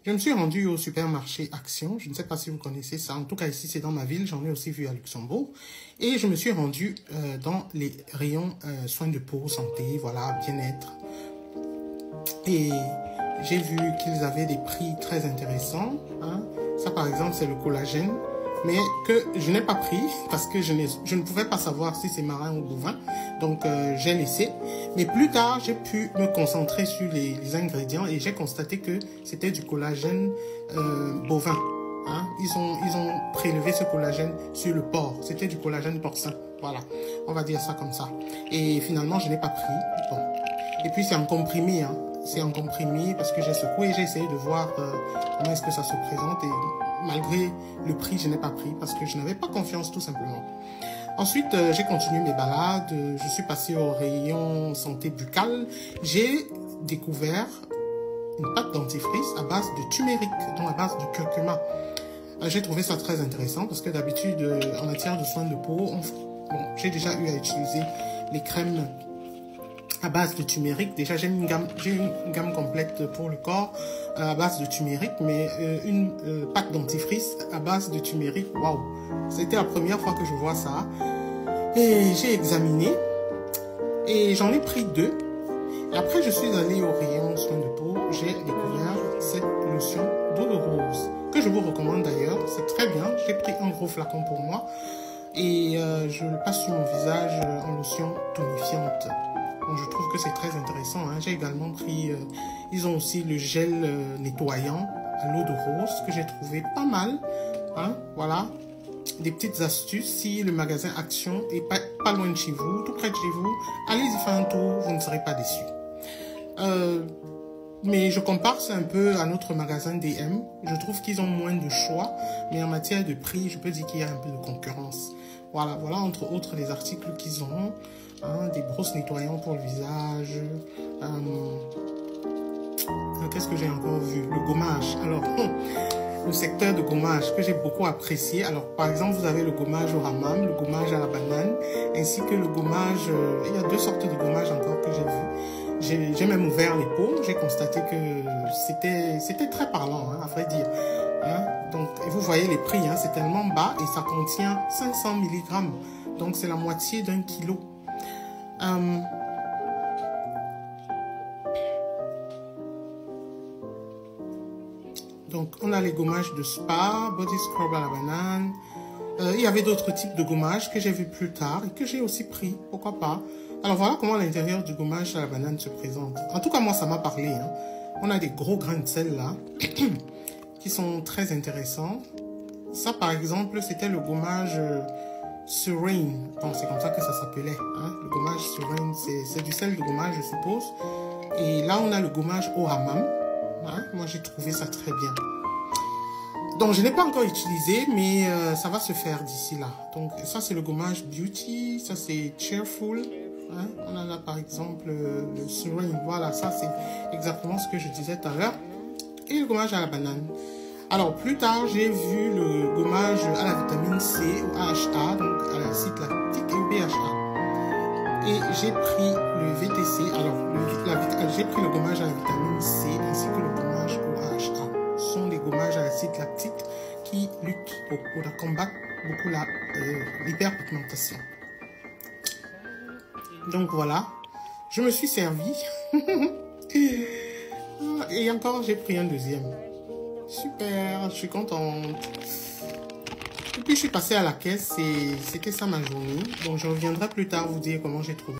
Je me suis rendue au supermarché Action. Je ne sais pas si vous connaissez ça. En tout cas, ici, c'est dans ma ville. J'en ai aussi vu à Luxembourg. Et je me suis rendue dans les rayons soins de peau, santé, voilà, bien-être. Et j'ai vu qu'ils avaient des prix très intéressants. Hein. Ça, par exemple, c'est le collagène. Mais que je n'ai pas pris parce que je ne pouvais pas savoir si c'est marin ou bovin. Donc, j'ai laissé. Mais plus tard, j'ai pu me concentrer sur les ingrédients et j'ai constaté que c'était du collagène bovin. Hein. Ils ont prélevé ce collagène sur le porc. C'était du collagène porcin. Voilà, on va dire ça comme ça. Et finalement, je n'ai pas pris. Bon. Et puis, c'est en comprimé. Hein. C'est en comprimé parce que j'ai secoué. J'ai essayé de voir comment est-ce que ça se présente. Et malgré le prix, je n'ai pas pris parce que je n'avais pas confiance tout simplement. Ensuite, j'ai continué mes balades. Je suis passée au rayon santé buccale. J'ai découvert une pâte dentifrice à base de turmeric, donc à base de curcuma. J'ai trouvé ça très intéressant parce que d'habitude, en matière de soins de peau, bon, j'ai déjà eu à utiliser les crèmes à base de turmeric. Déjà, j'ai une gamme complète pour le corps à base de turmeric, mais une pâte dentifrice à base de turmeric, waouh! C'était la première fois que je vois ça. Et j'ai examiné et j'en ai pris 2. Et après, je suis allée au rayon soins de peau. J'ai découvert cette lotion d'eau de rose que je vous recommande d'ailleurs. C'est très bien. J'ai pris un gros flacon pour moi et je le passe sur mon visage en lotion tonifiante. Donc, je trouve que c'est très intéressant. Hein. J'ai également pris, ils ont aussi le gel nettoyant à l'eau de rose que j'ai trouvé pas mal. Hein. Voilà, des petites astuces. Si le magasin Action est pas loin de chez vous, tout près de chez vous, allez-y faire un tour, vous ne serez pas déçus. Mais je compare ça un peu à notre magasin DM. Je trouve qu'ils ont moins de choix, mais en matière de prix, je peux dire qu'il y a un peu de concurrence. Voilà, voilà entre autres les articles qu'ils ont. Hein, des brosses nettoyants pour le visage. Qu'est-ce que j'ai encore vu? Le gommage. Alors, le secteur de gommage que j'ai beaucoup apprécié. Alors, par exemple, vous avez le gommage au hammam, le gommage à la banane, ainsi que le gommage... il y a 2 sortes de gommage encore que j'ai vu. J'ai même ouvert les pots. J'ai constaté que c'était très parlant, hein, à vrai dire. Hein? Donc, et vous voyez les prix, hein, c'est tellement bas et ça contient 500 mg. Donc, c'est la moitié d'1 kilo. Donc, on a les gommages de spa, body scrub à la banane. Il y avait d'autres types de gommages que j'ai vu plus tard et que j'ai aussi pris, pourquoi pas. Alors, voilà comment l'intérieur du gommage à la banane se présente. En tout cas, moi, ça m'a parlé. Hein. On a des gros grains de sel là, qui sont très intéressants. Ça, par exemple, c'était le gommage... Serene, bon, c'est comme ça que ça s'appelait, hein? Le gommage Serene, c'est du sel de gommage, je suppose. Et là, on a le gommage au hammam. Hein? Moi, j'ai trouvé ça très bien. Donc, je n'ai pas encore utilisé, mais ça va se faire d'ici là. Donc, ça, c'est le gommage Beauty, ça, c'est Cheerful. Hein? On a là, par exemple, le Serene. Voilà, ça, c'est exactement ce que je disais tout à l'heure. Et le gommage à la banane. Alors, plus tard, j'ai vu le gommage à la vitamine C, au AHA, donc à l'acide lactique et au BHA. Et j'ai pris le VTC, alors j'ai pris le gommage à la vitamine C ainsi que le gommage au AHA. Ce sont des gommages à l'acide lactique qui luttent pour combattre beaucoup l'hyperpigmentation. Donc voilà, je me suis servi. Et encore, j'ai pris un deuxième. Super, je suis contente. Et puis je suis passée à la caisse et c'était ça ma journée. Donc je reviendrai plus tard vous dire comment j'ai trouvé.